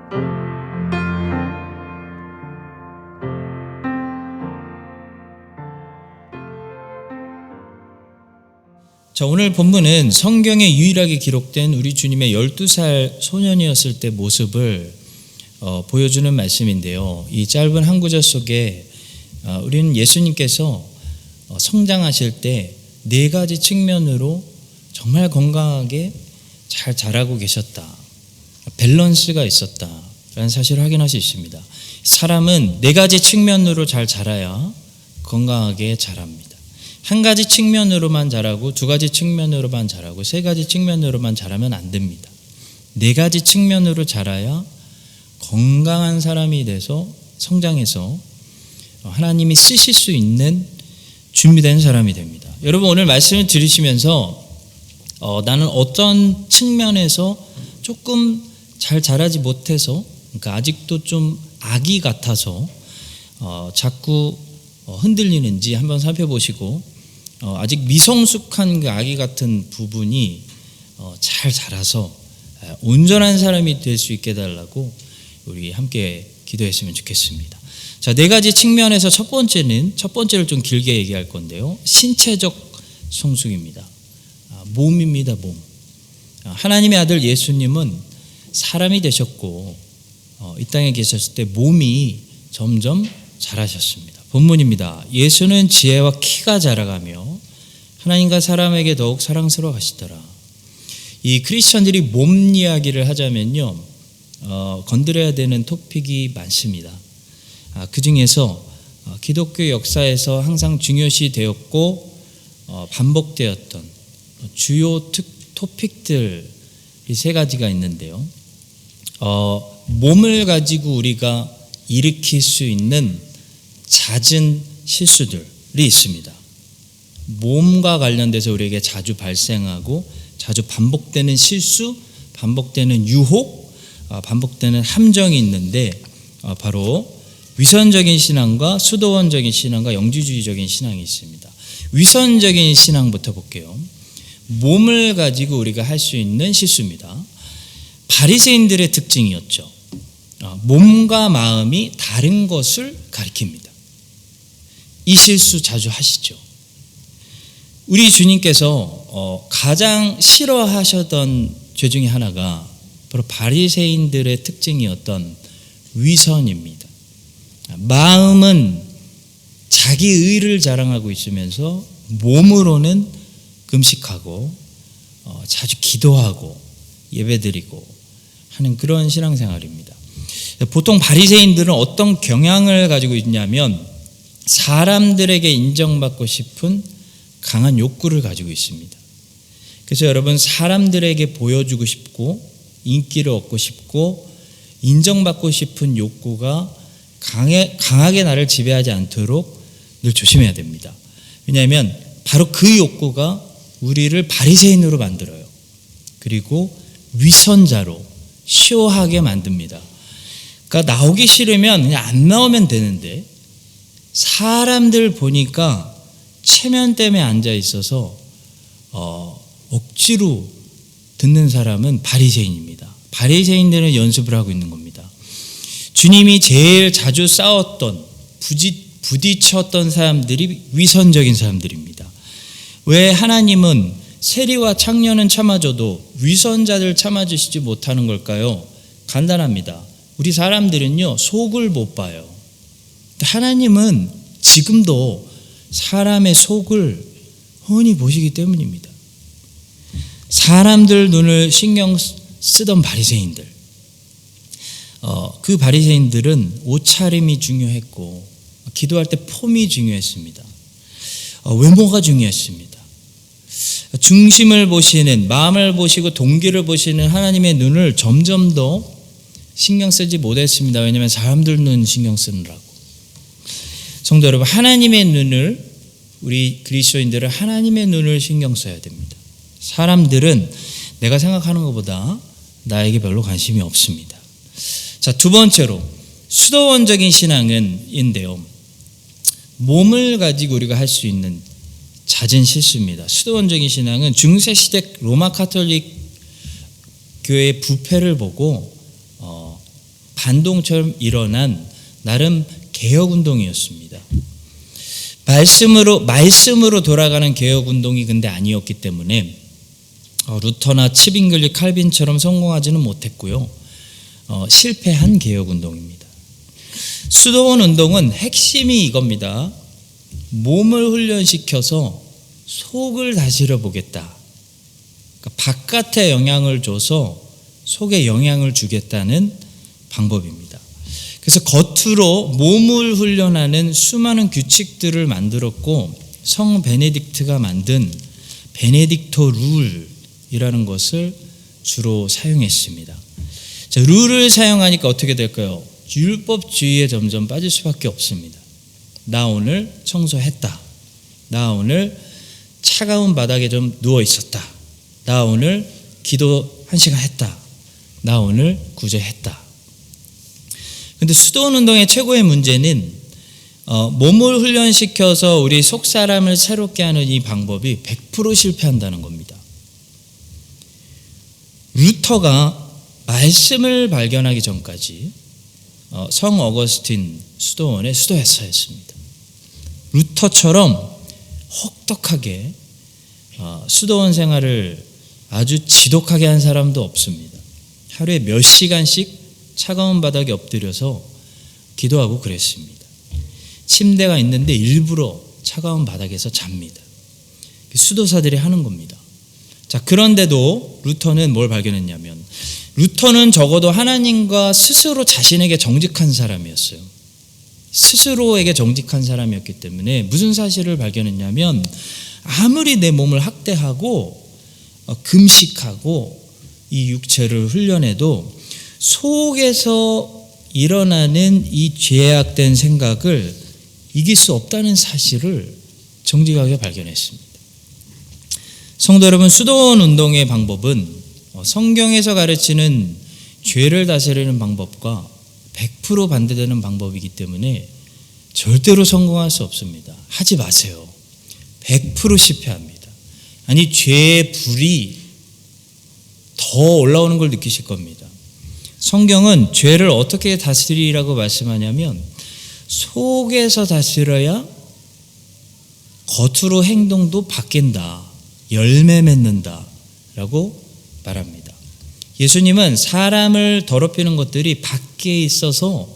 자, 오늘 본문은 성경에 유일하게 기록된 우리 주님의 12살 소년이었을 때 모습을 보여주는 말씀인데요. 이 짧은 한 구절 속에 우리는 예수님께서 성장하실 때 네 가지 측면으로 정말 건강하게 잘 자라고 계셨다, 밸런스가 있었다라는 사실을 확인할 수 있습니다. 사람은 네 가지 측면으로 잘 자라야 건강하게 자랍니다. 한 가지 측면으로만 자라고, 두 가지 측면으로만 자라고, 세 가지 측면으로만 자라면 안 됩니다. 네 가지 측면으로 자라야 건강한 사람이 돼서 성장해서 하나님이 쓰실 수 있는 준비된 사람이 됩니다. 여러분, 오늘 말씀을 들으시면서 나는 어떤 측면에서 조금 잘 자라지 못해서, 그러니까 아직도 좀 아기 같아서 자꾸 흔들리는지 한번 살펴보시고, 아직 미성숙한 그 아기 같은 부분이 잘 자라서 온전한 사람이 될 수 있게 해달라고 우리 함께 기도했으면 좋겠습니다. 자, 네 가지 측면에서 첫 번째를 좀 길게 얘기할 건데요. 신체적 성숙입니다. 몸입니다, 몸. 하나님의 아들 예수님은 사람이 되셨고 이 땅에 계셨을 때 몸이 점점 자라셨습니다. 본문입니다. 예수는 지혜와 키가 자라가며 하나님과 사람에게 더욱 사랑스러워 하시더라. 이 크리스천들이 몸 이야기를 하자면요, 건드려야 되는 토픽이 많습니다. 그 중에서 기독교 역사에서 항상 중요시 되었고 반복되었던 주요 토픽들이 세 가지가 있는데요. 몸을 가지고 우리가 일으킬 수 있는 잦은 실수들이 있습니다. 몸과 관련돼서 우리에게 자주 발생하고 자주 반복되는 실수, 반복되는 유혹, 반복되는 함정이 있는데 바로 위선적인 신앙과 수도원적인 신앙과 영지주의적인 신앙이 있습니다. 위선적인 신앙부터 볼게요. 몸을 가지고 우리가 할 수 있는 실수입니다. 바리새인들의 특징이었죠. 몸과 마음이 다른 것을 가리킵니다. 이 실수 자주 하시죠. 우리 주님께서 가장 싫어하셨던 죄 중에 하나가 바로 바리새인들의 특징이었던 위선입니다. 마음은 자기 의를 자랑하고 있으면서 몸으로는 금식하고 자주 기도하고 예배드리고 하는 그런 신앙생활입니다. 보통 바리새인들은 어떤 경향을 가지고 있냐면 사람들에게 인정받고 싶은 강한 욕구를 가지고 있습니다. 그래서 여러분, 사람들에게 보여주고 싶고 인기를 얻고 싶고 인정받고 싶은 욕구가 강하게 나를 지배하지 않도록 늘 조심해야 됩니다. 왜냐하면 바로 그 욕구가 우리를 바리새인으로 만들어요. 그리고 위선자로 쇼하게 만듭니다. 그러니까 나오기 싫으면 그냥 안 나오면 되는데 사람들 보니까 체면 때문에 앉아 있어서 억지로 듣는 사람은 바리새인입니다. 바리새인들은 연습을 하고 있는 겁니다. 주님이 제일 자주 싸웠던, 부딪혔던 사람들이 위선적인 사람들입니다. 왜 하나님은 세리와 창녀는 참아줘도 위선자들 참아주시지 못하는 걸까요? 간단합니다. 우리 사람들은요, 속을 못 봐요. 하나님은 지금도 사람의 속을 훤히 보시기 때문입니다. 사람들 눈을 신경 쓰던 바리새인들, 그 바리새인들은 옷차림이 중요했고 기도할 때 폼이 중요했습니다. 외모가 중요했습니다. 중심을 보시는, 마음을 보시고 동기를 보시는 하나님의 눈을 점점 더 신경 쓰지 못했습니다. 왜냐하면 사람들 눈 신경 쓰느라고. 성도 여러분, 하나님의 눈을, 우리 그리스도인들은 하나님의 눈을 신경 써야 됩니다. 사람들은 내가 생각하는 것보다 나에게 별로 관심이 없습니다. 자, 두 번째로 수도원적인 신앙인데요, 몸을 가지고 우리가 할 수 있는 잦은 실수입니다. 수도원적인 신앙은 중세시대 로마 카톨릭 교회의 부패를 보고 반동처럼 일어난 나름 개혁운동이었습니다. 말씀으로 돌아가는 개혁운동이 근데 아니었기 때문에 루터나 치빙글리 칼빈처럼 성공하지는 못했고요. 실패한 개혁운동입니다. 수도원 운동은 핵심이 이겁니다. 몸을 훈련시켜서 속을 다스려 보겠다. 그러니까 바깥에 영향을 줘서 속에 영향을 주겠다는 방법입니다. 그래서 겉으로 몸을 훈련하는 수많은 규칙들을 만들었고 성 베네딕트가 만든 베네딕토 룰이라는 것을 주로 사용했습니다. 자, 룰을 사용하니까 어떻게 될까요? 율법주의에 점점 빠질 수밖에 없습니다. 나 오늘 청소했다. 나 오늘 차가운 바닥에 좀 누워 있었다. 나 오늘 기도 1시간 했다. 나 오늘 구제했다. 근데 수도원 운동의 최고의 문제는 몸을 훈련시켜서 우리 속 사람을 새롭게 하는 이 방법이 100% 실패한다는 겁니다. 루터가 말씀을 발견하기 전까지 성 어거스틴 수도원의 수도였습니다. 루터처럼 혹독하게 수도원 생활을 아주 지독하게 한 사람도 없습니다. 하루에 몇 시간씩 차가운 바닥에 엎드려서 기도하고 그랬습니다. 침대가 있는데 일부러 차가운 바닥에서 잡니다. 수도사들이 하는 겁니다. 자, 그런데도 루터는 뭘 발견했냐면 루터는 적어도 하나님과 스스로 자신에게 정직한 사람이었어요. 스스로에게 정직한 사람이었기 때문에 무슨 사실을 발견했냐면 아무리 내 몸을 학대하고 금식하고 이 육체를 훈련해도 속에서 일어나는 이 죄악된 생각을 이길 수 없다는 사실을 정직하게 발견했습니다. 성도 여러분, 수도원 운동의 방법은 성경에서 가르치는 죄를 다스리는 방법과 100% 반대되는 방법이기 때문에 절대로 성공할 수 없습니다. 하지 마세요. 100% 실패합니다. 아니, 죄의 불이 더 올라오는 걸 느끼실 겁니다. 성경은 죄를 어떻게 다스리라고 말씀하냐면 속에서 다스려야 겉으로 행동도 바뀐다, 열매 맺는다 라고 말합니다. 예수님은 사람을 더럽히는 것들이 밖에 있어서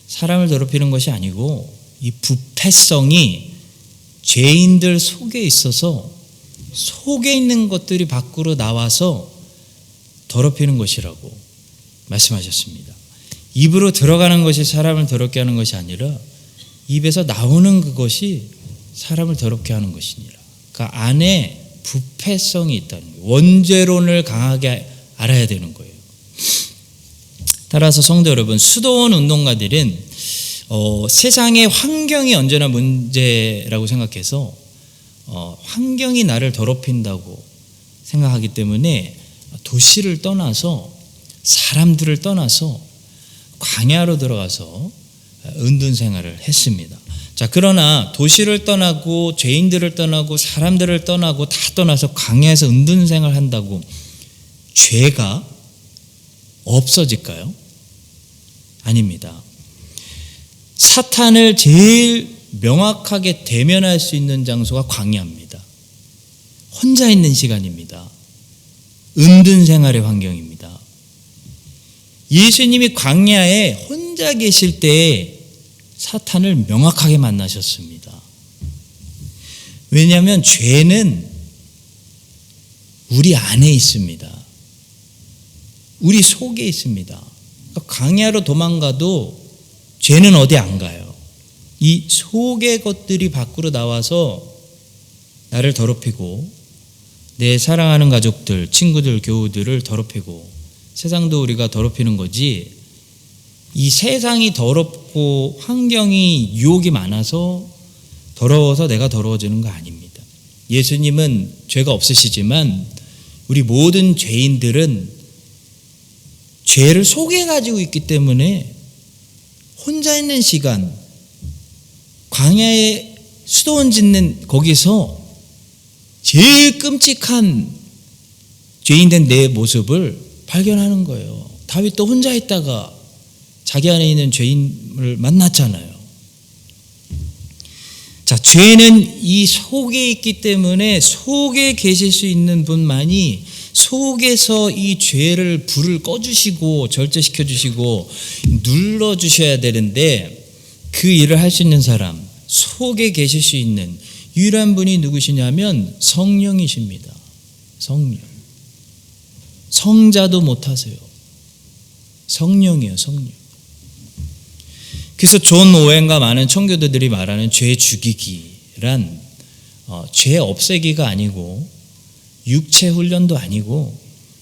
사람을 더럽히는 것이 아니고 이 부패성이 죄인들 속에 있어서 속에 있는 것들이 밖으로 나와서 더럽히는 것이라고 말씀하셨습니다. 입으로 들어가는 것이 사람을 더럽게 하는 것이 아니라 입에서 나오는 그것이 사람을 더럽게 하는 것이니라. 그러니까 안에 부패성이 있다는 거예요. 원죄론을 강하게 알아야 되는 거예요. 따라서 성도 여러분, 수도원 운동가들은 세상의 환경이 언제나 문제라고 생각해서 환경이 나를 더럽힌다고 생각하기 때문에 도시를 떠나서 사람들을 떠나서 광야로 들어가서 은둔 생활을 했습니다. 자, 그러나 도시를 떠나고 죄인들을 떠나고 사람들을 떠나고 다 떠나서 광야에서 은둔 생활을 한다고 죄가 없어질까요? 아닙니다. 사탄을 제일 명확하게 대면할 수 있는 장소가 광야입니다. 혼자 있는 시간입니다. 은둔 생활의 환경입니다. 예수님이 광야에 혼자 계실 때 사탄을 명확하게 만나셨습니다. 왜냐하면 죄는 우리 안에 있습니다. 우리 속에 있습니다. 그러니까 광야로 도망가도 죄는 어디 안 가요. 이 속의 것들이 밖으로 나와서 나를 더럽히고 내 사랑하는 가족들, 친구들, 교우들을 더럽히고 세상도 우리가 더럽히는 거지, 이 세상이 더럽고 환경이 유혹이 많아서 더러워서 내가 더러워지는 거 아닙니다. 예수님은 죄가 없으시지만 우리 모든 죄인들은 죄를 속에 가지고 있기 때문에 혼자 있는 시간, 광야에 수도원 짓는 거기서 제일 끔찍한 죄인된 내 모습을 발견하는 거예요. 다윗도 혼자 있다가 자기 안에 있는 죄인을 만났잖아요. 자, 죄는 이 속에 있기 때문에 속에 계실 수 있는 분만이 속에서 이 죄를 불을 꺼주시고 절제시켜 주시고 눌러주셔야 되는데, 그 일을 할 수 있는 사람, 속에 계실 수 있는 유일한 분이 누구시냐면 성령이십니다. 성령. 성자도 못하세요. 성령이에요. 성령. 그래서 존 오웬과 많은 청교도들이 말하는 죄 죽이기란 죄 없애기가 아니고 육체 훈련도 아니고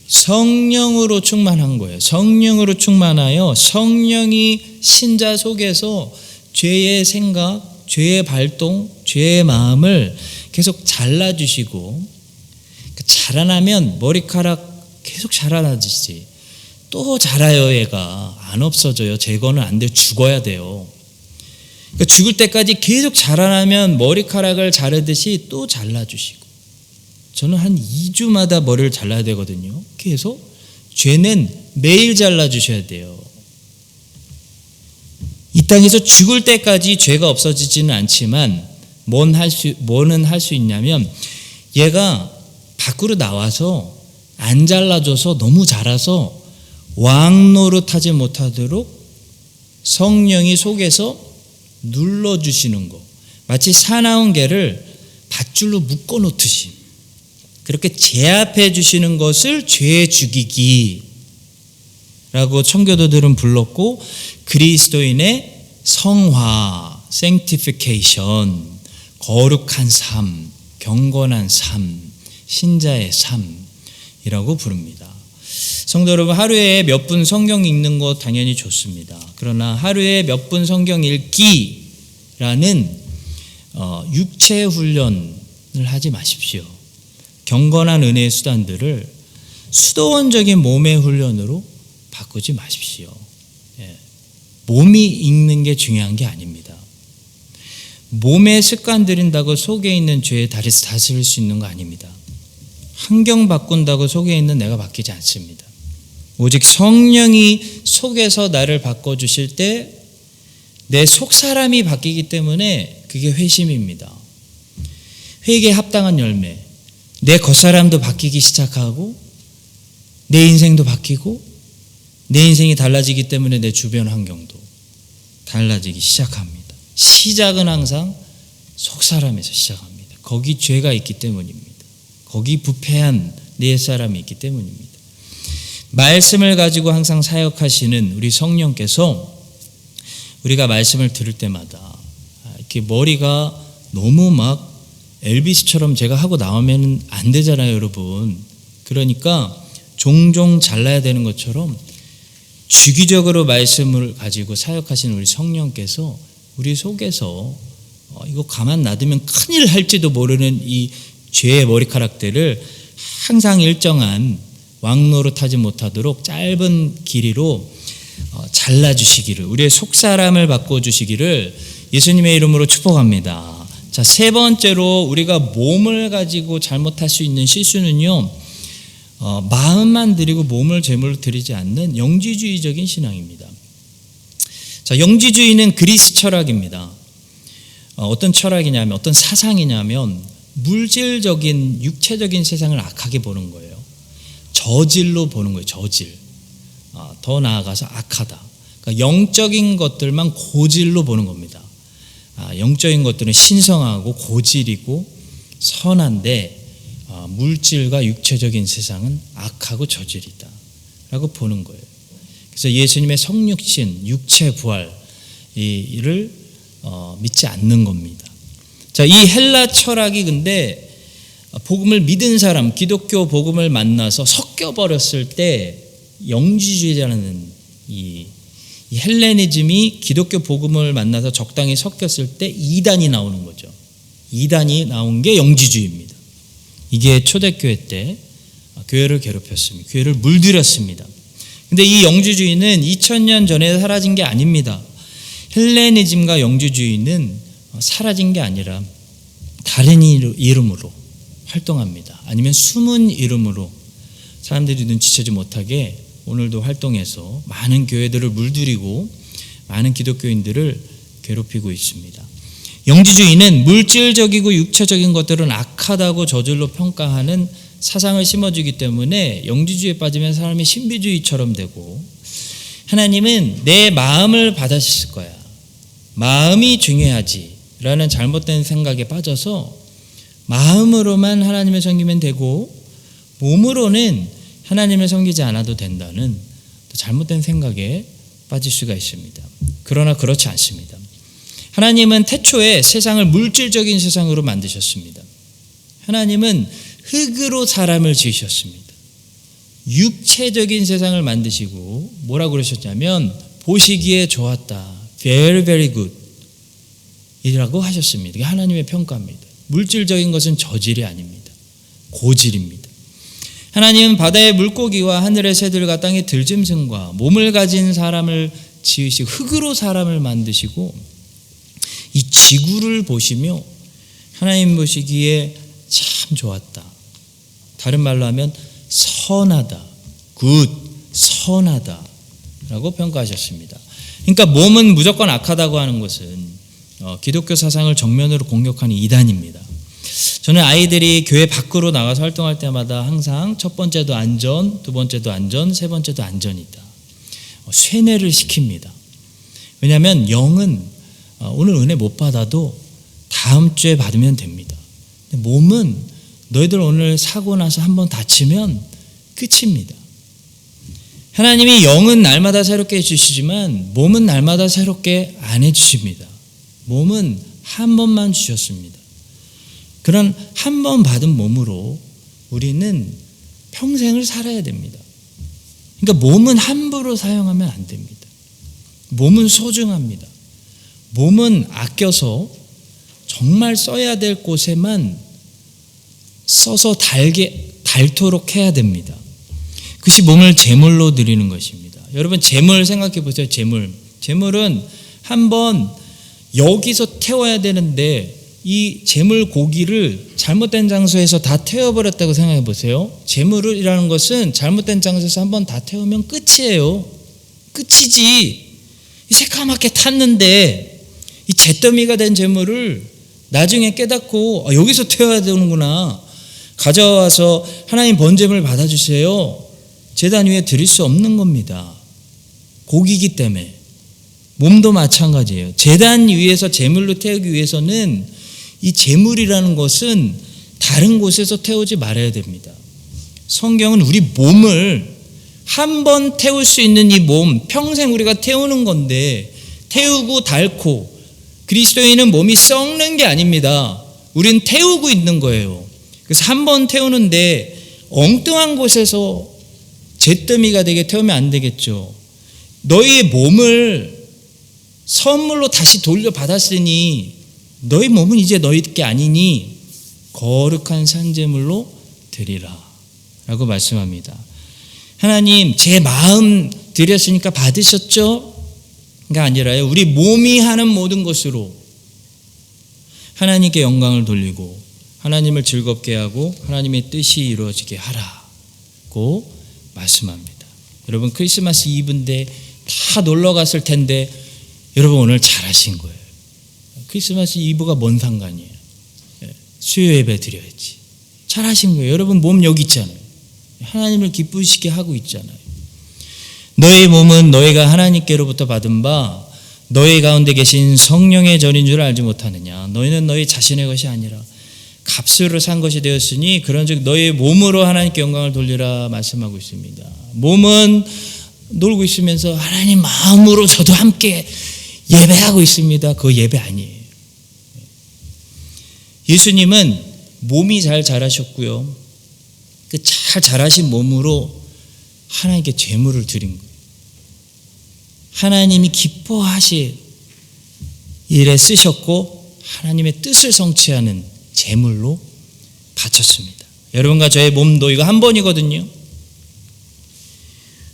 성령으로 충만한 거예요. 성령으로 충만하여 성령이 신자 속에서 죄의 생각, 죄의 발동, 죄의 마음을 계속 잘라주시고, 자라나면 머리카락 계속 자라나듯이 또 자라요. 얘가 안 없어져요. 제거는 안 돼요. 죽어야 돼요. 그러니까 죽을 때까지 계속 자라나면 머리카락을 자르듯이 또 잘라주시고, 저는 한 2주마다 머리를 잘라야 되거든요. 계속. 죄는 매일 잘라주셔야 돼요. 이 땅에서 죽을 때까지 죄가 없어지지는 않지만 뭐는 할 수 있냐면, 얘가 밖으로 나와서 안 잘라줘서 너무 자라서 왕노릇하지 못하도록 성령이 속에서 눌러주시는 거, 마치 사나운 개를 밧줄로 묶어놓듯이 그렇게 제압해 주시는 것을 죄 죽이기라고 청교도들은 불렀고, 그리스도인의 성화, sanctification, 거룩한 삶, 경건한 삶, 신자의 삶이라고 부릅니다. 성도 여러분, 하루에 몇 분 성경 읽는 거 당연히 좋습니다. 그러나 하루에 몇 분 성경 읽기라는 육체 훈련을 하지 마십시오. 경건한 은혜의 수단들을 수도원적인 몸의 훈련으로 바꾸지 마십시오. 몸이 읽는 게 중요한 게 아닙니다. 몸의 습관 들인다고 속에 있는 죄에 다스릴 수 있는 거 아닙니다. 환경 바꾼다고 속에 있는 내가 바뀌지 않습니다. 오직 성령이 속에서 나를 바꿔주실 때 내 속사람이 바뀌기 때문에 그게 회심입니다. 회개에 합당한 열매. 내 겉사람도 바뀌기 시작하고 내 인생도 바뀌고 내 인생이 달라지기 때문에 내 주변 환경도 달라지기 시작합니다. 시작은 항상 속사람에서 시작합니다. 거기 죄가 있기 때문입니다. 거기 부패한 내 사람이 있기 때문입니다. 말씀을 가지고 항상 사역하시는 우리 성령께서 우리가 말씀을 들을 때마다 이렇게 머리가 너무 막 엘비스처럼 제가 하고 나오면 안 되잖아요, 여러분. 그러니까 종종 잘라야 되는 것처럼 주기적으로 말씀을 가지고 사역하시는 우리 성령께서 우리 속에서 이거 가만 놔두면 큰일 할지도 모르는 이 죄의 머리카락들을 항상 일정한 왕노릇하지 못하도록 짧은 길이로 잘라주시기를, 우리의 속사람을 바꿔주시기를 예수님의 이름으로 축복합니다. 자, 세 번째로 우리가 몸을 가지고 잘못할 수 있는 실수는요, 마음만 드리고 몸을 제물로 드리지 않는 영지주의적인 신앙입니다. 자, 영지주의는 그리스 철학입니다. 어떤 철학이냐면, 어떤 사상이냐면 물질적인 육체적인 세상을 악하게 보는 거예요. 저질로 보는 거예요. 저질. 더 나아가서 악하다. 그러니까 영적인 것들만 고질로 보는 겁니다. 영적인 것들은 신성하고 고질이고 선한데 물질과 육체적인 세상은 악하고 저질이다 라고 보는 거예요. 그래서 예수님의 성육신, 육체 부활 이를 믿지 않는 겁니다. 자, 이 헬라 철학이 근데 복음을 믿은 사람, 기독교 복음을 만나서 섞여버렸을 때 영지주의라는 이 헬레니즘이 기독교 복음을 만나서 적당히 섞였을 때 이단이 나오는 거죠. 이단이 나온 게 영지주의입니다. 이게 초대교회 때 교회를 괴롭혔습니다. 교회를 물들였습니다. 근데 이 영지주의는 2000년 전에 사라진 게 아닙니다. 헬레니즘과 영지주의는 사라진 게 아니라 다른 이름으로 활동합니다. 아니면 숨은 이름으로 사람들이 눈치채지 못하게 오늘도 활동해서 많은 교회들을 물들이고 많은 기독교인들을 괴롭히고 있습니다. 영지주의는 물질적이고 육체적인 것들은 악하다고 저절로 평가하는 사상을 심어주기 때문에 영지주의에 빠지면 사람이 신비주의처럼 되고, 하나님은 내 마음을 받아주실 거야, 마음이 중요하지 라는 잘못된 생각에 빠져서 마음으로만 하나님을 섬기면 되고 몸으로는 하나님을 섬기지 않아도 된다는 잘못된 생각에 빠질 수가 있습니다. 그러나 그렇지 않습니다. 하나님은 태초에 세상을 물질적인 세상으로 만드셨습니다. 하나님은 흙으로 사람을 지으셨습니다. 육체적인 세상을 만드시고 뭐라고 그러셨냐면 보시기에 좋았다, very very good 이라고 하셨습니다. 이게 하나님의 평가입니다. 물질적인 것은 저질이 아닙니다. 고질입니다. 하나님은 바다의 물고기와 하늘의 새들과 땅의 들짐승과 몸을 가진 사람을 지으시고 흙으로 사람을 만드시고 이 지구를 보시며 하나님 보시기에 참 좋았다, 다른 말로 하면 선하다, 굿, 선하다 라고 평가하셨습니다. 그러니까 몸은 무조건 악하다고 하는 것은 기독교 사상을 정면으로 공격하는 이단입니다. 저는 아이들이 교회 밖으로 나가서 활동할 때마다 항상 첫 번째도 안전, 두 번째도 안전, 세 번째도 안전이다, 쇠뇌를 시킵니다. 왜냐하면 영은 오늘 은혜 못 받아도 다음 주에 받으면 됩니다. 몸은 너희들 오늘 사고 나서 한번 다치면 끝입니다. 하나님이 영은 날마다 새롭게 해주시지만 몸은 날마다 새롭게 안 해주십니다. 몸은 한 번만 주셨습니다. 그런 한 번 받은 몸으로 우리는 평생을 살아야 됩니다. 그러니까 몸은 함부로 사용하면 안 됩니다. 몸은 소중합니다. 몸은 아껴서 정말 써야 될 곳에만 써서 닳도록 해야 됩니다. 그것이 몸을 제물로 드리는 것입니다. 여러분 제물 생각해 보세요. 제물은 한번 여기서 태워야 되는데 이 제물 고기를 잘못된 장소에서 다 태워버렸다고 생각해 보세요. 제물이라는 것은 잘못된 장소에서 한번 다 태우면 끝이에요. 끝이지. 새까맣게 탔는데 이 잿더미가 된 제물을 나중에 깨닫고 여기서 태워야 되는구나, 가져와서 하나님 번제물 받아주세요, 제단 위에 드릴 수 없는 겁니다. 고기이기 때문에. 몸도 마찬가지예요. 제단 위에서 제물로 태우기 위해서는 이 제물이라는 것은 다른 곳에서 태우지 말아야 됩니다. 성경은 우리 몸을 한 번 태울 수 있는 이 몸, 평생 우리가 태우는 건데, 태우고 닳고, 그리스도인은 몸이 썩는 게 아닙니다. 우리는 태우고 있는 거예요. 그래서 한 번 태우는데 엉뚱한 곳에서 잿더미가 되게 태우면 안 되겠죠. 너희의 몸을 선물로 다시 돌려받았으니 너희 몸은 이제 너희 게 아니니 거룩한 산제물로 드리라 라고 말씀합니다. 하나님 제 마음 드렸으니까 받으셨죠? 가 아니라요, 우리 몸이 하는 모든 것으로 하나님께 영광을 돌리고 하나님을 즐겁게 하고 하나님의 뜻이 이루어지게 하라고 말씀합니다. 여러분 크리스마스 이브인데 다 놀러 갔을 텐데 여러분 오늘 잘하신 거예요. 크리스마스 이브가 뭔 상관이에요. 수요 예배 드려야지. 잘하신 거예요. 여러분 몸 여기 있잖아요. 하나님을 기쁘시게 하고 있잖아요. 너의 몸은 너희가 하나님께로부터 받은 바 너희 가운데 계신 성령의 전인 줄 알지 못하느냐. 너희는 너희 자신의 것이 아니라 값으로 산 것이 되었으니 그런즉 너희 몸으로 하나님께 영광을 돌리라 말씀하고 있습니다. 몸은 놀고 있으면서 하나님 마음으로 저도 함께 예배하고 있습니다. 그거 예배 아니에요. 예수님은 몸이 잘 자라셨고요, 그 잘 자라신 몸으로 하나님께 제물을 드린 거예요. 하나님이 기뻐하실 일에 쓰셨고 하나님의 뜻을 성취하는 제물로 바쳤습니다. 여러분과 저의 몸도 이거 한 번이거든요.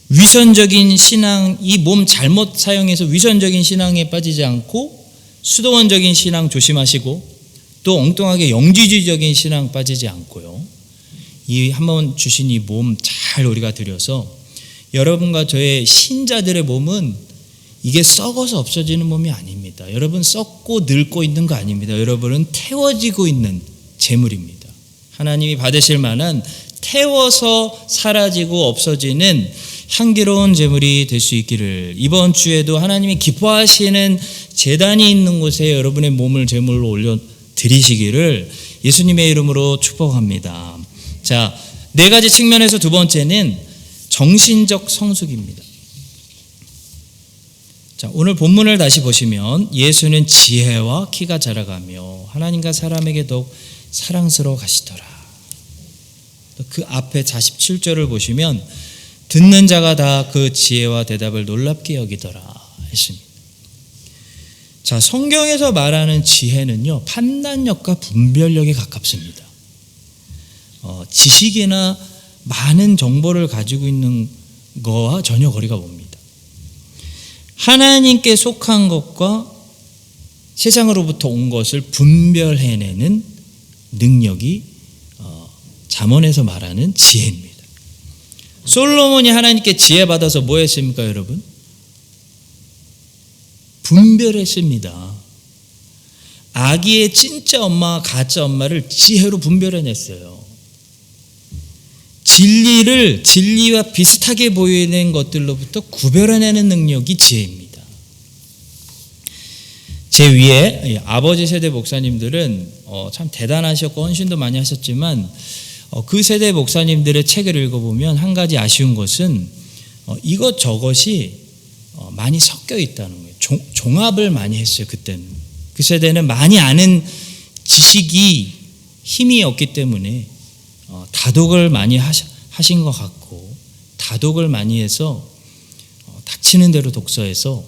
위선적인 신앙, 이 몸 잘못 사용해서 위선적인 신앙에 빠지지 않고 수도원적인 신앙 조심하시고 또 엉뚱하게 영지주의적인 신앙 빠지지 않고요, 이 한번 주신 이 몸 잘 우리가 들여서 여러분과 저의 신자들의 몸은 이게 썩어서 없어지는 몸이 아닙니다. 여러분 썩고 늙고 있는 거 아닙니다. 여러분은 태워지고 있는 재물입니다. 하나님이 받으실 만한 태워서 사라지고 없어지는 향기로운 재물이 될 수 있기를, 이번 주에도 하나님이 기뻐하시는 제단이 있는 곳에 여러분의 몸을 제물로 올려드리시기를 예수님의 이름으로 축복합니다. 자, 4가지 측면에서 두 번째는 정신적 성숙입니다. 자, 오늘 본문을 다시 보시면 예수는 지혜와 키가 자라가며 하나님과 사람에게 더욱 사랑스러워 가시더라. 그 앞에 47절을 보시면 듣는 자가 다 그 지혜와 대답을 놀랍게 여기더라 했습니다. 자, 성경에서 말하는 지혜는요, 판단력과 분별력에 가깝습니다. 지식이나 많은 정보를 가지고 있는 거와 전혀 거리가 멉니다. 하나님께 속한 것과 세상으로부터 온 것을 분별해내는 능력이 잠언에서 말하는 지혜입니다. 솔로몬이 하나님께 지혜 받아서 뭐 했습니까, 여러분? 분별했습니다. 아기의 진짜 엄마와 가짜 엄마를 지혜로 분별해냈어요. 진리와 비슷하게 보이는 것들로부터 구별해내는 능력이 지혜입니다. 제 위에 아버지 세대 목사님들은 참 대단하셨고 헌신도 많이 하셨지만 그 세대 목사님들의 책을 읽어보면 한 가지 아쉬운 것은 이것저것이 많이 섞여 있다는 거예요. 종합을 많이 했어요. 그때는 그 세대는 많이 아는 지식이 힘이 없기 때문에 다독을 많이 하신 것 같고, 다독을 많이 해서 닥치는 대로 독서해서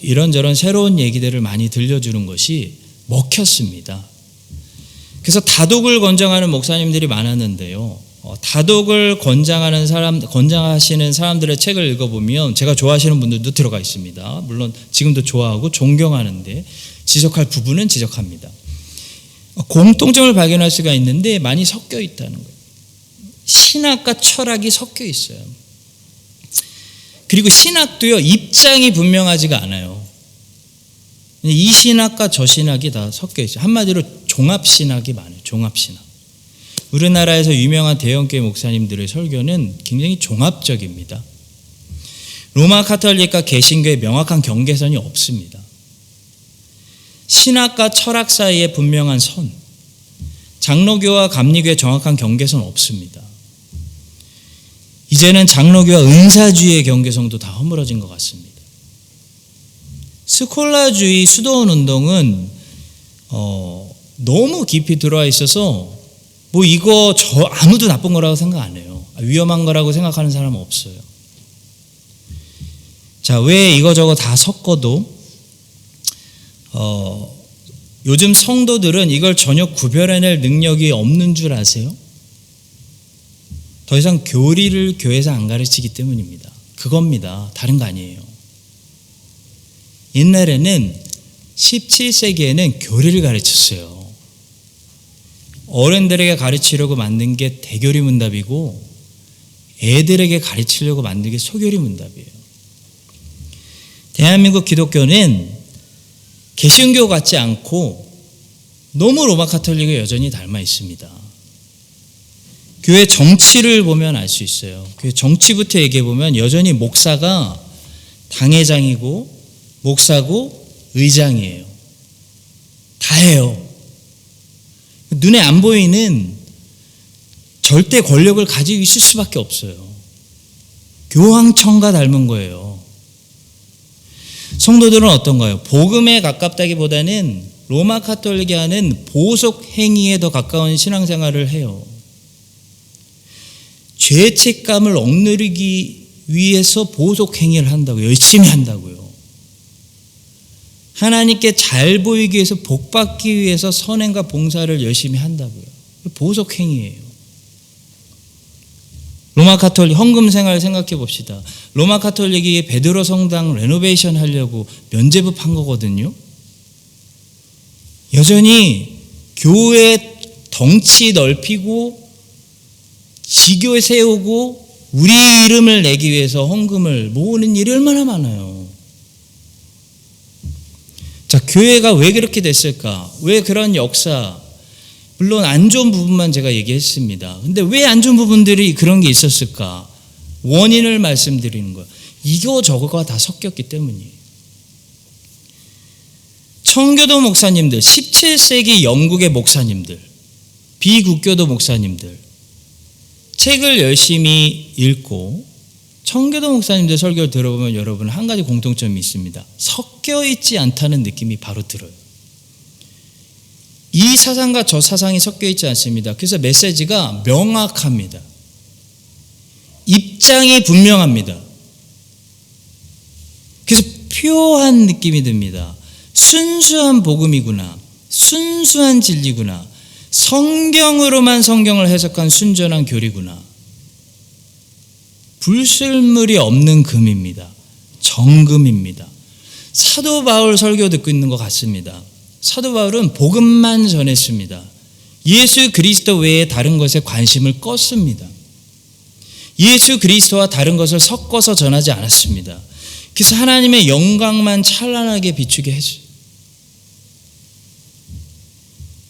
이런저런 새로운 얘기들을 많이 들려주는 것이 먹혔습니다. 그래서 다독을 권장하는 목사님들이 많았는데요, 다독을 권장하시는 사람들의 책을 읽어보면 제가 좋아하시는 분들도 들어가 있습니다. 물론 지금도 좋아하고 존경하는데 지적할 부분은 지적합니다. 공통점을 발견할 수가 있는데 많이 섞여 있다는 거예요. 신학과 철학이 섞여 있어요. 그리고 신학도요, 입장이 분명하지가 않아요. 이 신학과 저 신학이 다 섞여 있어요. 한마디로 종합신학이 많아요. 종합신학. 우리나라에서 유명한 대형교회 목사님들의 설교는 굉장히 종합적입니다. 로마 카톨릭과 개신교의 명확한 경계선이 없습니다. 신학과 철학 사이에 분명한 선, 장로교와 감리교의 정확한 경계선 없습니다. 이제는 장로교와 은사주의의 경계선도 다 허물어진 것 같습니다. 스콜라주의 수도원 운동은 너무 깊이 들어와 있어서 뭐 이거 아무도 나쁜 거라고 생각 안 해요. 위험한 거라고 생각하는 사람은 없어요. 자, 왜 이거저거 다 섞어도 요즘 성도들은 이걸 전혀 구별해낼 능력이 없는 줄 아세요? 더 이상 교리를 교회에서 안 가르치기 때문입니다. 그겁니다. 다른 거 아니에요. 옛날에는 17세기에는 교리를 가르쳤어요. 어른들에게 가르치려고 만든 게 대교리 문답이고 애들에게 가르치려고 만든 게 소교리 문답이에요. 대한민국 기독교는 개신교 같지 않고 너무 로마 카톨릭에 여전히 닮아 있습니다. 교회 정치를 보면 알 수 있어요. 교회 정치부터 얘기해 보면 여전히 목사가 당회장이고 목사고 의장이에요. 다 해요. 눈에 안 보이는 절대 권력을 가지고 있을 수밖에 없어요. 교황청과 닮은 거예요. 성도들은 어떤가요? 복음에 가깝다기보다는 로마 카톨릭이 하는 보속 행위에 더 가까운 신앙생활을 해요. 죄책감을 억누르기 위해서 보속 행위를 한다고요. 열심히 한다고요. 하나님께 잘 보이기 위해서, 복 받기 위해서 선행과 봉사를 열심히 한다고요. 보속 행위예요. 로마 카톨릭 헌금 생활 생각해 봅시다. 로마 카톨릭이 베드로 성당 레노베이션 하려고 면제부 판 거거든요. 여전히 교회 덩치 넓히고 지교 세우고 우리 이름을 내기 위해서 헌금을 모으는 일이 얼마나 많아요. 자, 교회가 왜 그렇게 됐을까? 왜 그런 역사, 물론 안 좋은 부분만 제가 얘기했습니다. 근데 왜 안 좋은 부분들이 그런 게 있었을까? 원인을 말씀드리는 거예요. 이거 저거가 다 섞였기 때문이에요. 청교도 목사님들, 17세기 영국의 목사님들, 비국교도 목사님들, 책을 열심히 읽고 청교도 목사님들 설교를 들어보면 여러분 한 가지 공통점이 있습니다. 섞여 있지 않다는 느낌이 바로 들어요. 이 사상과 저 사상이 섞여 있지 않습니다. 그래서 메시지가 명확합니다. 입장이 분명합니다. 그래서 표한 느낌이 듭니다. 순수한 복음이구나. 순수한 진리구나. 성경으로만 성경을 해석한 순전한 교리구나. 불순물이 없는 금입니다. 정금입니다. 사도 바울 설교 듣고 있는 것 같습니다. 사도 바울은 복음만 전했습니다. 예수 그리스도 외에 다른 것에 관심을 껐습니다. 예수 그리스도와 다른 것을 섞어서 전하지 않았습니다. 그래서 하나님의 영광만 찬란하게 비추게 했어요.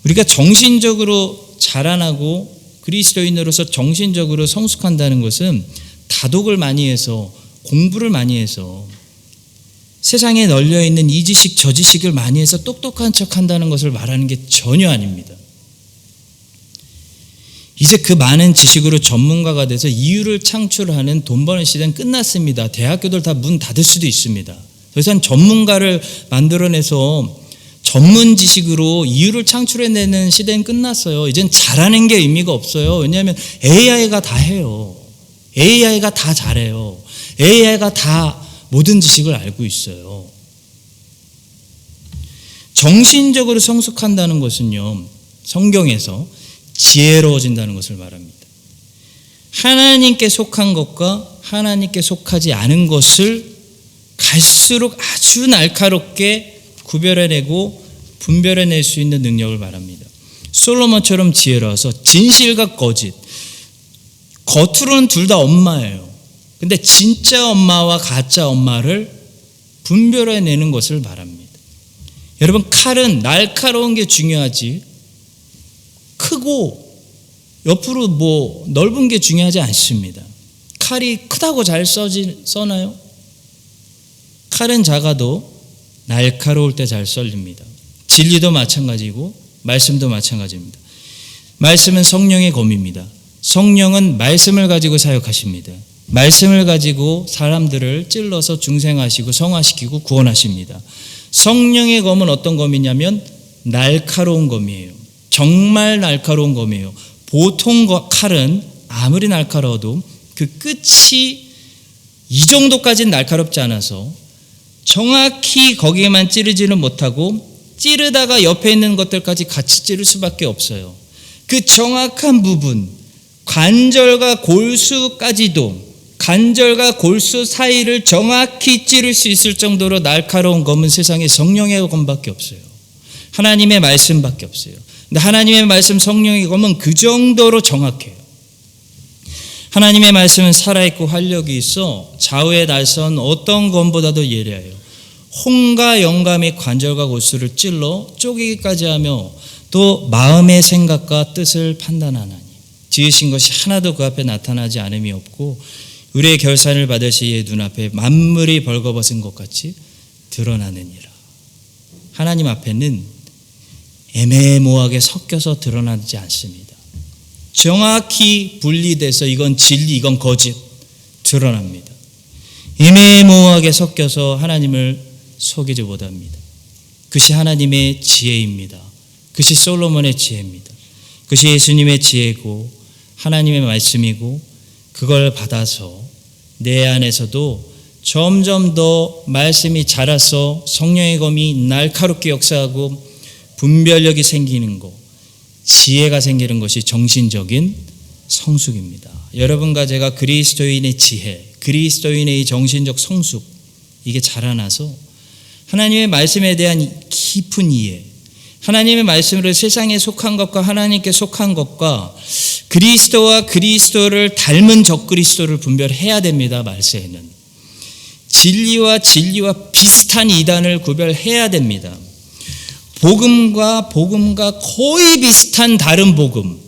우리가 정신적으로 자라나고 그리스도인으로서 정신적으로 성숙한다는 것은 다독을 많이 해서 공부를 많이 해서 세상에 널려있는 이 지식 저 지식을 많이 해서 똑똑한 척한다는 것을 말하는 게 전혀 아닙니다. 이제 그 많은 지식으로 전문가가 돼서 이유를 창출하는 돈 버는 시대는 끝났습니다. 대학교들 다 문 닫을 수도 있습니다. 더 이상 전문가를 만들어내서 전문 지식으로 이유를 창출해내는 시대는 끝났어요. 이젠 잘하는 게 의미가 없어요. 왜냐하면 AI가 다 해요. AI가 다 잘해요. AI가 다 모든 지식을 알고 있어요. 정신적으로 성숙한다는 것은요, 성경에서 지혜로워진다는 것을 말합니다. 하나님께 속한 것과 하나님께 속하지 않은 것을 갈수록 아주 날카롭게 구별해내고 분별해낼 수 있는 능력을 말합니다. 솔로몬처럼 지혜로워서 진실과 거짓, 겉으로는 둘 다 엄마예요. 근데 진짜 엄마와 가짜 엄마를 분별해내는 것을 말합니다. 여러분, 칼은 날카로운 게 중요하지 크고 옆으로 넓은 게 중요하지 않습니다. 칼이 크다고 잘 써나요? 칼은 작아도 날카로울 때 잘 썰립니다. 진리도 마찬가지고 말씀도 마찬가지입니다. 말씀은 성령의 검입니다. 성령은 말씀을 가지고 사역하십니다. 말씀을 가지고 사람들을 찔러서 중생하시고 성화시키고 구원하십니다. 성령의 검은 어떤 검이냐면 날카로운 검이에요. 정말 날카로운 검이에요. 보통 칼은 아무리 날카로워도 그 끝이 이 정도까지는 날카롭지 않아서 정확히 거기에만 찌르지는 못하고 찌르다가 옆에 있는 것들까지 같이 찌를 수밖에 없어요. 그 정확한 부분, 관절과 골수까지도 관절과 골수 사이를 정확히 찌를 수 있을 정도로 날카로운 검은 세상에 성령의 검밖에 없어요. 하나님의 말씀밖에 없어요. 근데 하나님의 말씀, 성령의 검은 그 정도로 정확해요. 하나님의 말씀은 살아있고 활력이 있어 좌우에 날선 어떤 검보다도 예리해요. 혼과 영과 및 관절과 골수를 찔러 쪼개기까지 하며 또 마음의 생각과 뜻을 판단하나니 지으신 것이 하나도 그 앞에 나타나지 않음이 없고 의의 결산을 받을 시에 눈앞에 만물이 벌거벗은 것 같이 드러나느니라. 하나님 앞에는 애매모호하게 섞여서 드러나지 않습니다. 정확히 분리돼서 이건 진리, 이건 거짓 드러납니다. 애매모호하게 섞여서 하나님을 속이지 못합니다. 그것이 하나님의 지혜입니다. 그것이 솔로몬의 지혜입니다. 그것이 예수님의 지혜고 하나님의 말씀이고 그걸 받아서 내 안에서도 점점 더 말씀이 자라서 성령의 검이 날카롭게 역사하고 분별력이 생기는 것, 지혜가 생기는 것이 정신적인 성숙입니다. 여러분과 제가 그리스도인의 지혜, 그리스도인의 정신적 성숙, 이게 자라나서 하나님의 말씀에 대한 깊은 이해, 하나님의 말씀으로 세상에 속한 것과 하나님께 속한 것과 그리스도와 그리스도를 닮은 적그리스도를 분별해야 됩니다. 말세에는 진리와 비슷한 이단을 구별해야 됩니다. 복음과 거의 비슷한 다른 복음,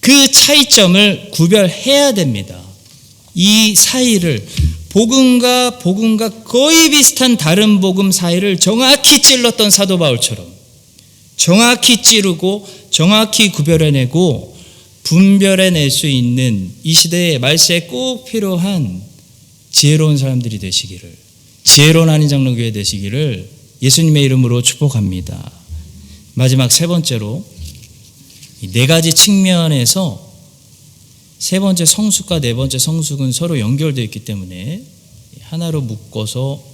그 차이점을 구별해야 됩니다. 이 사이를 복음과 거의 비슷한 다른 복음 사이를 정확히 찔렀던 사도 바울처럼 정확히 찌르고 정확히 구별해내고 분별해낼 수 있는 이 시대의 말세에 꼭 필요한 지혜로운 사람들이 되시기를, 지혜로운 한인장로교회 되시기를 예수님의 이름으로 축복합니다. 마지막 세 번째로 이 네 가지 측면에서 세 번째 성숙과 네 번째 성숙은 서로 연결되어 있기 때문에 하나로 묶어서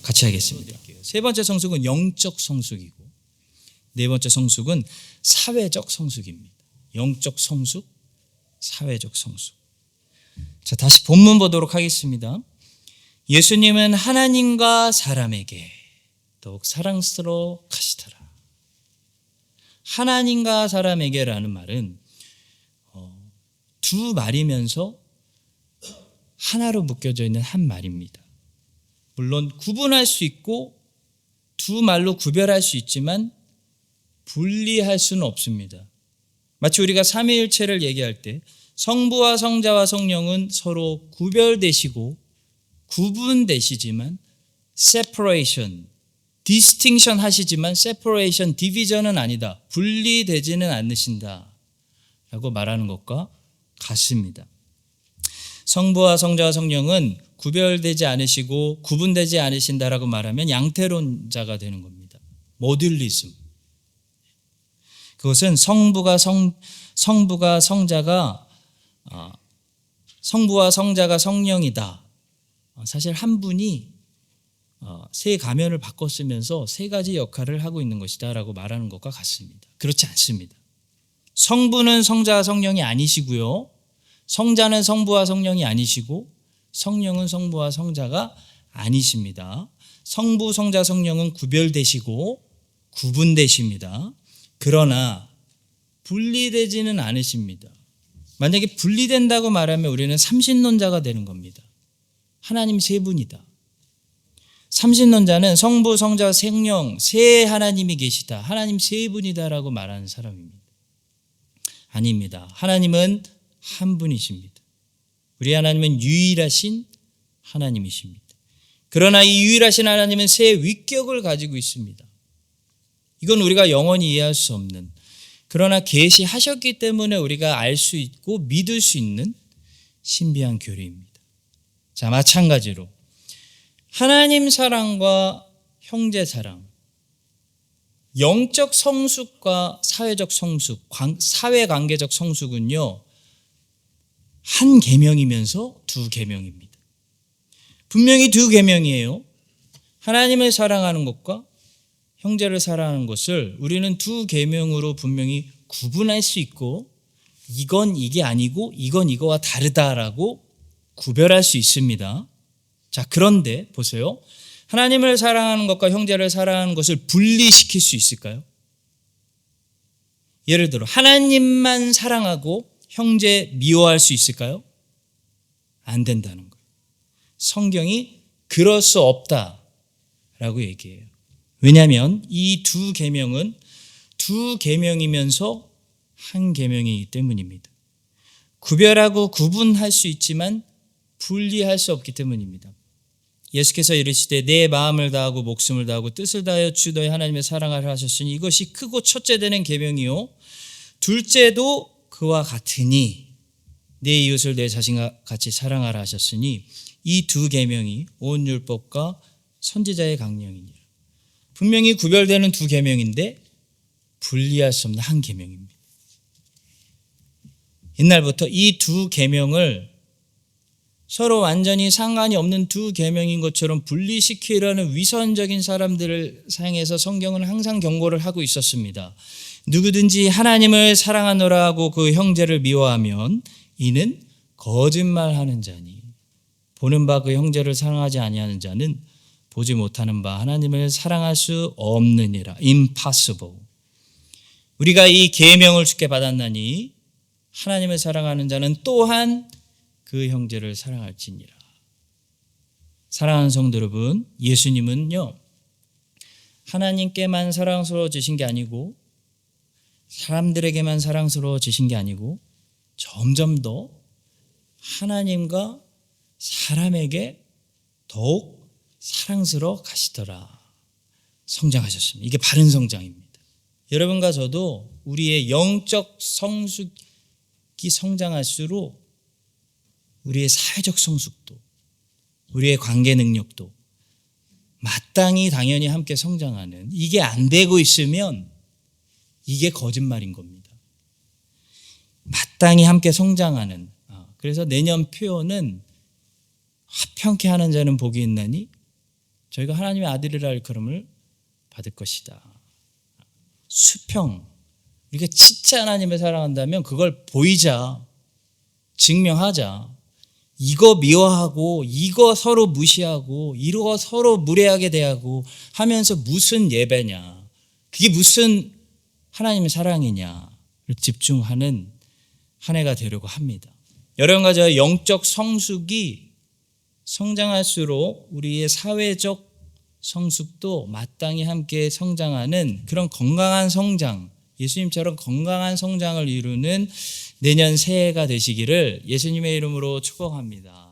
같이 하겠습니다. 세 번째 성숙은 영적 성숙이고 네 번째 성숙은 사회적 성숙입니다. 영적 성숙, 사회적 성숙. 자, 다시 본문 보도록 하겠습니다. 예수님은 하나님과 사람에게 더욱 사랑스러워 하시더라. 하나님과 사람에게라는 말은 두 말이면서 하나로 묶여져 있는 한 말입니다. 물론 구분할 수 있고 두 말로 구별할 수 있지만 분리할 수는 없습니다. 마치 우리가 삼위일체를 얘기할 때 성부와 성자와 성령은 서로 구별되시고 구분되시지만 separation, distinction 하시지만 separation, division은 아니다. 분리되지는 않으신다 라고 말하는 것과 같습니다. 성부와 성자와 성령은 구별되지 않으시고 구분되지 않으신다라고 말하면 양태론자가 되는 겁니다. 모듈리즘. 그것은 성부와 성자가 성령이다. 사실 한 분이 세 가면을 바꿔 쓰면서 세 가지 역할을 하고 있는 것이다 라고 말하는 것과 같습니다. 그렇지 않습니다. 성부는 성자와 성령이 아니시고요. 성자는 성부와 성령이 아니시고 성령은 성부와 성자가 아니십니다. 성부, 성자, 성령은 구별되시고 구분되십니다. 그러나 분리되지는 않으십니다. 만약에 분리된다고 말하면 우리는 삼신론자가 되는 겁니다. 하나님 세 분이다. 삼신론자는 성부, 성자, 성령 세 하나님이 계시다. 하나님 세 분이다라고 말하는 사람입니다. 아닙니다. 하나님은 한 분이십니다. 우리 하나님은 유일하신 하나님이십니다. 그러나 이 유일하신 하나님은 세 위격을 가지고 있습니다. 이건 우리가 영원히 이해할 수 없는, 그러나 계시하셨기 때문에 우리가 알 수 있고 믿을 수 있는 신비한 교리입니다. 자, 마찬가지로 하나님 사랑과 형제 사랑, 영적 성숙과 사회적 성숙, 사회관계적 성숙은요, 한 계명이면서 두 계명입니다. 분명히 두 계명이에요. 하나님을 사랑하는 것과 형제를 사랑하는 것을 우리는 두 계명으로 분명히 구분할 수 있고 이건 이게 아니고 이건 이거와 다르다라고 구별할 수 있습니다. 자, 그런데 보세요. 하나님을 사랑하는 것과 형제를 사랑하는 것을 분리시킬 수 있을까요? 예를 들어 하나님만 사랑하고 형제 미워할 수 있을까요? 안 된다는 거예요. 성경이 그럴 수 없다라고 얘기해요. 왜냐하면 이 두 계명은 두 계명이면서 한 계명이기 때문입니다. 구별하고 구분할 수 있지만 분리할 수 없기 때문입니다. 예수께서 이르시되 내 마음을 다하고 목숨을 다하고 뜻을 다하여 주 너희 하나님의 사랑을 하셨으니 이것이 크고 첫째 되는 계명이요 둘째도 그와 같으니 내 이웃을 내 자신과 같이 사랑하라 하셨으니 이 두 계명이 온 율법과 선지자의 강령이니라. 분명히 구별되는 두 계명인데 분리할 수 없는 한 계명입니다. 옛날부터 이 두 계명을 서로 완전히 상관이 없는 두 계명인 것처럼 분리시키려는 위선적인 사람들을 사용해서 성경은 항상 경고를 하고 있었습니다. 누구든지 하나님을 사랑하노라 하고 그 형제를 미워하면 이는 거짓말하는 자니 보는 바 그 형제를 사랑하지 아니하는 자는 보지 못하는 바 하나님을 사랑할 수 없느니라. impossible. 우리가 이 계명을 주께 받았나니 하나님을 사랑하는 자는 또한 그 형제를 사랑할지니라. 사랑하는 성도 여러분, 예수님은요 하나님께만 사랑스러워지신 게 아니고 사람들에게만 사랑스러워지신 게 아니고 점점 더 하나님과 사람에게 더욱 사랑스러워 가시더라. 성장하셨습니다. 이게 바른 성장입니다. 여러분과 저도 우리의 영적 성숙이 성장할수록 우리의 사회적 성숙도, 우리의 관계 능력도 마땅히 당연히 함께 성장하는, 이게 안 되고 있으면 이게 거짓말인 겁니다. 마땅히 함께 성장하는. 그래서 내년 표어는 화평케 하는 자는 복이 있나니 저희가 하나님의 아들이라 일컬음을 받을 것이다. 수평. 우리가 진짜 하나님을 사랑한다면 그걸 보이자, 증명하자. 이거 미워하고 이거 서로 무시하고 이거 서로 무례하게 대하고 하면서 무슨 예배냐, 그게 무슨 하나님의 사랑이냐를 집중하는 한 해가 되려고 합니다. 여러분과 저의 영적 성숙이 성장할수록 우리의 사회적 성숙도 마땅히 함께 성장하는 그런 건강한 성장, 예수님처럼 건강한 성장을 이루는 내년 새해가 되시기를 예수님의 이름으로 축복합니다.